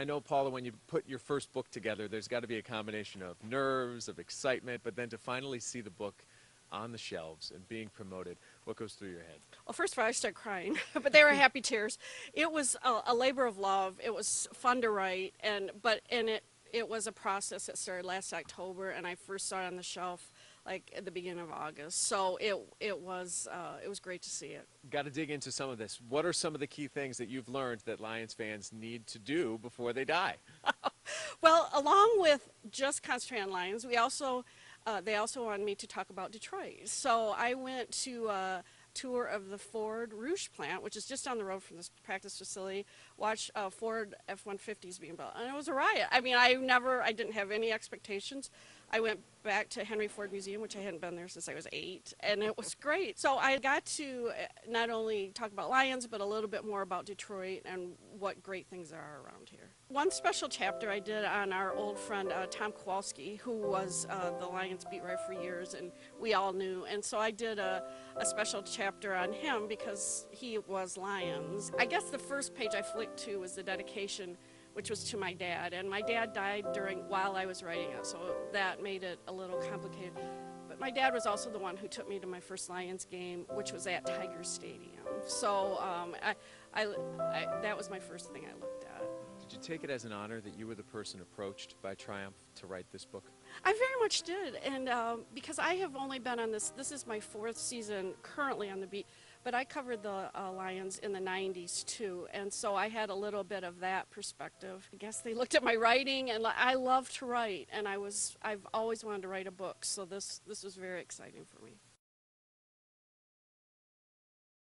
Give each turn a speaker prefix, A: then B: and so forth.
A: I know, Paula, when you put your first book together, there's got to be a combination of nerves, of excitement, but then to finally see the book on the shelves and being promoted, what goes through your head?
B: Well, first of all, I started crying, but they were happy tears. It was a labor of love. It was fun to write, and it was a process that started last October, and I first saw it on the shelf like at the beginning of August. So it was great to see it.
A: Got to dig into some of this. What are some of the key things that you've learned that Lions fans need to do before they die?
B: Well, along with just concentrating on Lions, they also wanted me to talk about Detroit. So I went to a tour of the Ford Rouge plant, which is just down the road from this practice facility, watched Ford F-150s being built. And it was a riot. I mean, I didn't have any expectations. I went back to Henry Ford Museum, which I hadn't been there since I was 8, and it was great. So I got to not only talk about Lions, but a little bit more about Detroit and what great things there are around here. One special chapter I did on our old friend Tom Kowalski, who was the Lions beat writer for years, and we all knew. And so I did a special chapter on him because he was Lions. I guess the first page I flicked to was the dedication, which was to my dad, and my dad died while I was writing it, so that made it a little complicated. But my dad was also the one who took me to my first Lions game, which was at Tiger Stadium. So that was my first thing I looked at.
A: Did you take it as an honor that you were the person approached by Triumph to write this book?
B: I very much did, and because I have only been on this is my 4th season currently on the beat, but I covered the Lions in the 90s too, and so I had a little bit of that perspective. I guess they looked at my writing, and I love to write, and I've always wanted to write a book, so this was very exciting for me.